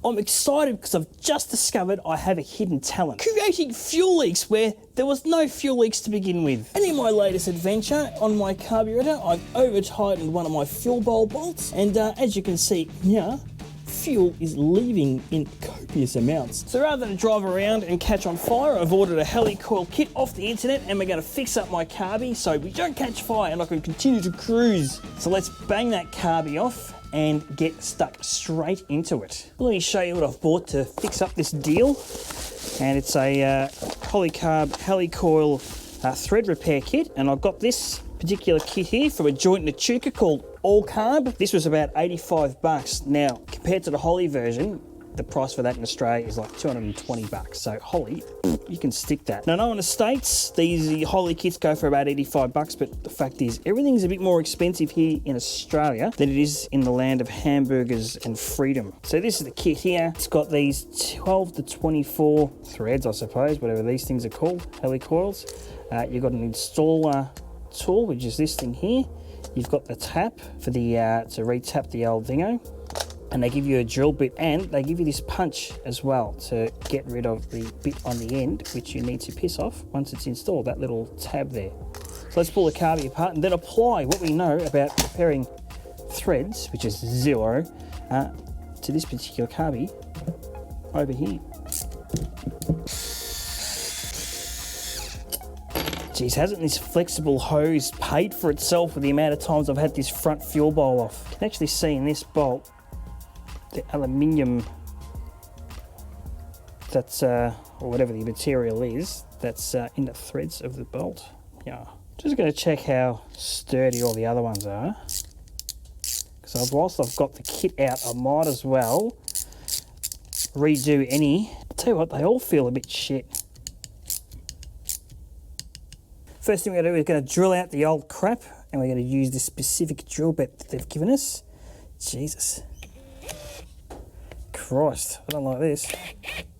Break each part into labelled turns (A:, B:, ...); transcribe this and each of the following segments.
A: I'm excited because I've just discovered I have a hidden talent, creating fuel leaks where there was no fuel leaks to begin with. And in my latest adventure on my carburetor, I've over-tightened one of my fuel bowl bolts, and as you can see here, fuel is leaving in copious amounts. So rather than drive around and catch on fire, I've ordered a Helicoil kit off the internet, and we're going to fix up my carby so we don't catch fire and I can continue to cruise. So let's bang that carby off and get stuck straight into it. Let me show you what I've bought to fix up this deal. And it's a Polycarb Helicoil thread repair kit, and I've got this particular kit here from a joint in Echuca called All Carb. This was about 85 bucks. Now, compared to the Holly version, the price for that in Australia is like 220 bucks. So Holly, you can stick that. Now, I know in the States, the Holly kits go for about 85 bucks, but the fact is, everything's a bit more expensive here in Australia than it is in the land of hamburgers and freedom. So this is the kit here. It's got these 12 to 24 threads, I suppose, whatever these things are called, helicoils. You've got an installer tool, which is this thing here. You've got the tap for the to re-tap the old thingo, and they give you a drill bit, and they give you this punch as well to get rid of the bit on the end which you need to piss off once it's installed, that little tab there. So let's pull the carby apart and then apply what we know about repairing threads, which is 0, to this particular carby over here. Geez, hasn't this flexible hose paid for itself with the amount of times I've had this front fuel bowl off? You can actually see in this bolt the aluminium that's, or whatever the material is, that's in the threads of the bolt. Yeah, just going to check how sturdy all the other ones are. Because whilst I've got the kit out, I might as well redo any. I'll tell you what, they all feel a bit shit. First thing we're going to do is going to drill out the old crap, and we're going to use this specific drill bit that they've given us. Jesus. Christ, I don't like this.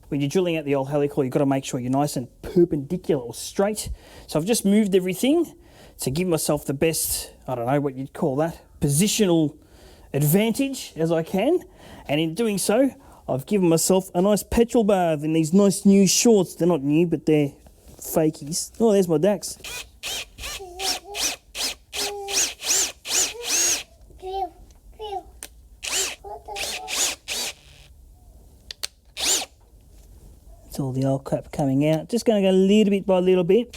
A: When you're drilling out the old helicoil, you've got to make sure you're nice and perpendicular or straight. So I've just moved everything to give myself the best, I don't know what you'd call that, positional advantage as I can. And in doing so, I've given myself a nice petrol bath in these nice new shorts. They're not new, but they're fakies. Oh, there's my Dax. It's all the old crap coming out. Just going to go little bit by little bit.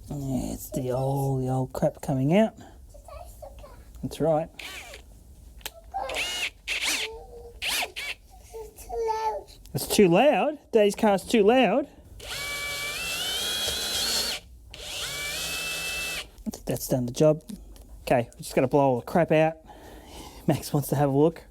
A: Yeah, it's the old crap coming out. That's right. It's too loud? Daddy's car's too loud? I think that's done the job. Okay, we're just going to blow all the crap out. Max wants to have a look.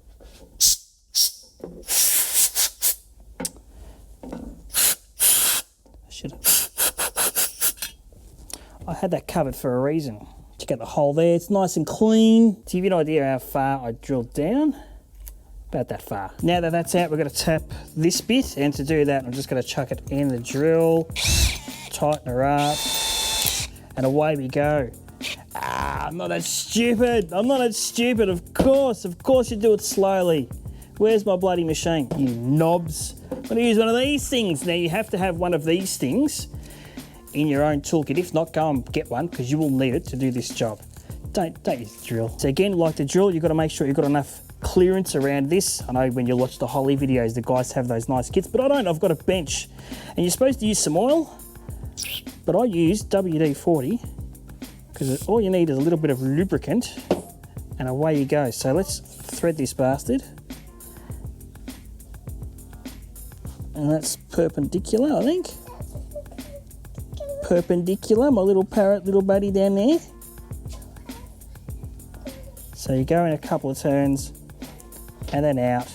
A: I had that covered for a reason. Check out the hole there, it's nice and clean. To give you an idea how far I drilled down, about that far. Now that that's out, we're going to tap this bit, and to do that, I'm just going to chuck it in the drill, tighten her up, and away we go. I'm not that stupid. I'm not that stupid. Of course you do it slowly. Where's my bloody machine? You knobs. I'm going to use one of these things. Now you have to have one of these things in your own toolkit. If not, go and get one because you will need it to do this job. Don't use the drill. So again, like the drill, you've got to make sure you've got enough clearance around this. I know when you watch the Holly videos, the guys have those nice kits, but I don't. I've got a bench. And you're supposed to use some oil, but I use WD-40 because all you need is a little bit of lubricant and away you go. So let's thread this bastard. And that's perpendicular, I think. Perpendicular, my little parrot, little buddy down there. So you go in a couple of turns and then out.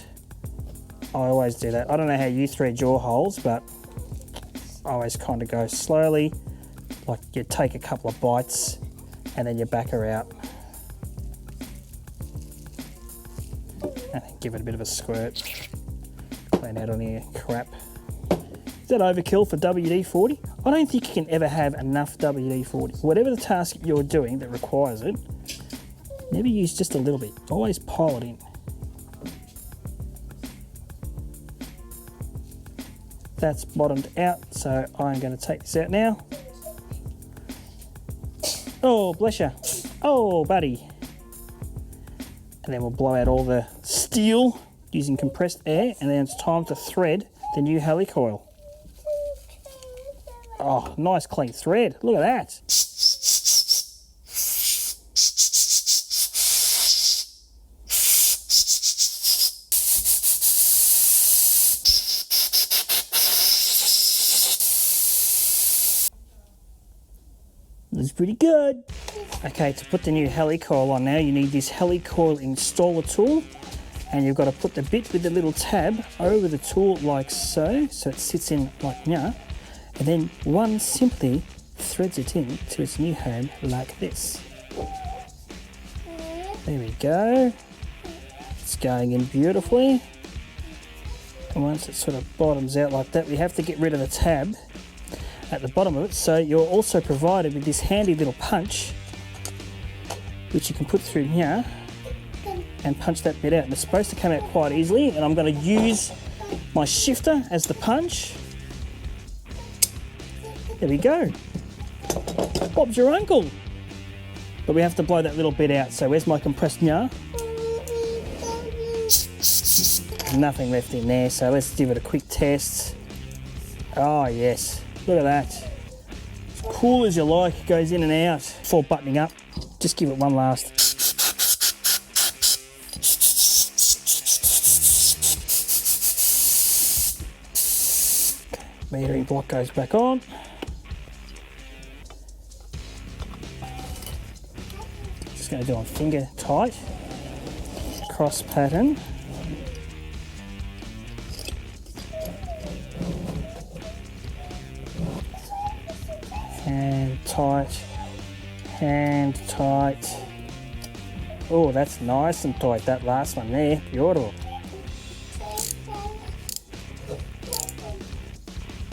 A: I always do that. I don't know how you thread your holes, but I always kind of go slowly, like you take a couple of bites and then you back her out. And then give it a bit of a squirt. Clean out on your crap. that overkill for WD-40? I don't think you can ever have enough WD-40. Whatever the task you're doing that requires it, never use just a little bit. Always pile it in. That's bottomed out, so I'm going to take this out now. Oh, bless you. Oh, buddy. And then we'll blow out all the steel using compressed air, and then it's time to thread the new helicoil. Oh, nice clean thread. Look at that. Looks pretty good. Okay, to put the new helicoil on now, you need this helicoil installer tool, and you've got to put the bit with the little tab over the tool like so, so it sits in like now, and then one simply threads it in to its new home like this. There we go. It's going in beautifully. And once it sort of bottoms out like that, we have to get rid of the tab at the bottom of it, so you're also provided with this handy little punch which you can put through here and punch that bit out, and it's supposed to come out quite easily, and I'm going to use my shifter as the punch. There we go. Bob's your uncle. But we have to blow that little bit out, so where's my compressed air? Nothing left in there, so let's give it a quick test. Oh yes. Look at that. As cool as you like, it goes in and out. Before buttoning up, just give it one last. Metering block goes back on. Just going to do on finger tight. Cross pattern. Hand tight, hand tight. Oh, that's nice and tight, that last one there, beautiful.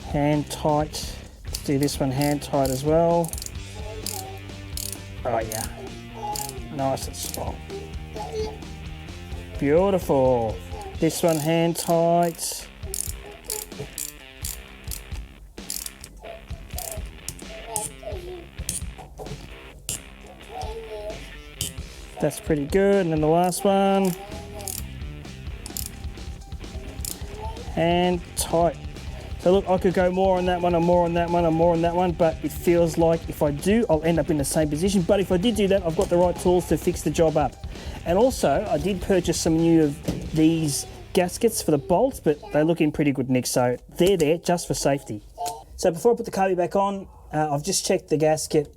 A: Hand tight, let's do this one hand tight as well. Oh yeah, nice and strong. Beautiful. This one hand tight. That's pretty good. And then the last one. Hand tight. So look, I could go more on that one and more on that one and more on that one, but it feels like if I do, I'll end up in the same position. But if I did do that, I've got the right tools to fix the job up. And also, I did purchase some new of these gaskets for the bolts, but they look in pretty good nick, so they're there just for safety. So before I put the carby back on, I've just checked the gasket.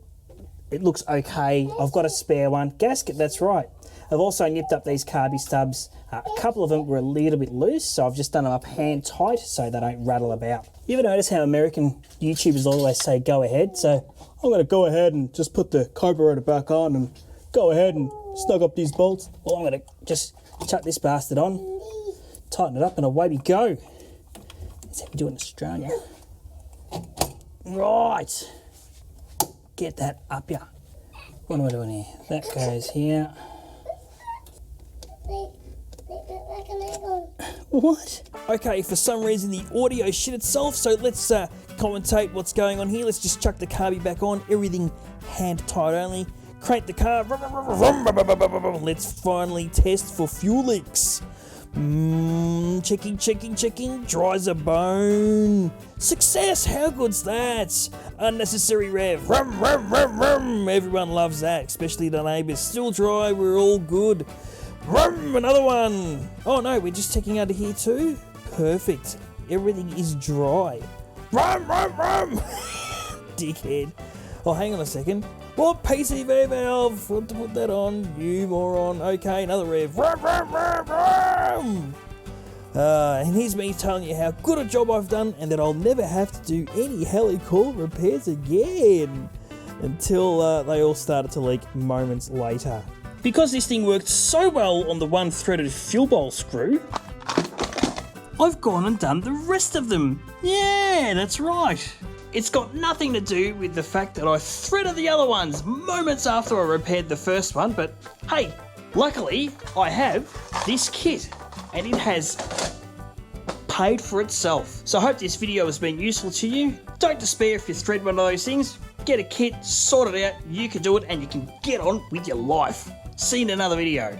A: It looks okay. I've got a spare one. Gasket, that's right. I've also nipped up these carby stubs. A couple of them were a little bit loose, so I've just done them up hand tight so they don't rattle about. You ever notice how American YouTubers always say go ahead? So I'm going to go ahead and just put the carburetor back on and go ahead and snug up these bolts. Well, I'm going to just chuck this bastard on, tighten it up, and away we go. That's how we do it in Australia. Right. Get that up here. What am I doing here? That goes here. What? Okay, for some reason the audio shit itself, so let's commentate what's going on here. Let's just chuck the carby back on. Everything hand tight only. Crank the car. Let's finally test for fuel leaks. Checking. Dries a bone. Success! How good's that? Unnecessary rev. Everyone loves that, especially the neighbours. Still dry, we're all good. Another one. Oh no, we're just checking under here too. Perfect. Everything is dry. Dickhead. Oh, hang on a second. What PCV valve? Want to put that on? You moron. Okay, another rev. And here's me telling you how good a job I've done and that I'll never have to do any Helicoil repairs again until they all started to leak moments later. Because this thing worked so well on the one threaded fuel bowl screw, I've gone and done the rest of them. Yeah, that's right. It's got nothing to do with the fact that I threaded the other ones moments after I repaired the first one, but hey, luckily I have this kit and it has paid for itself. So I hope this video has been useful to you. Don't despair if you thread one of those things. Get a kit, sort it out, you can do it, and you can get on with your life. See you in another video.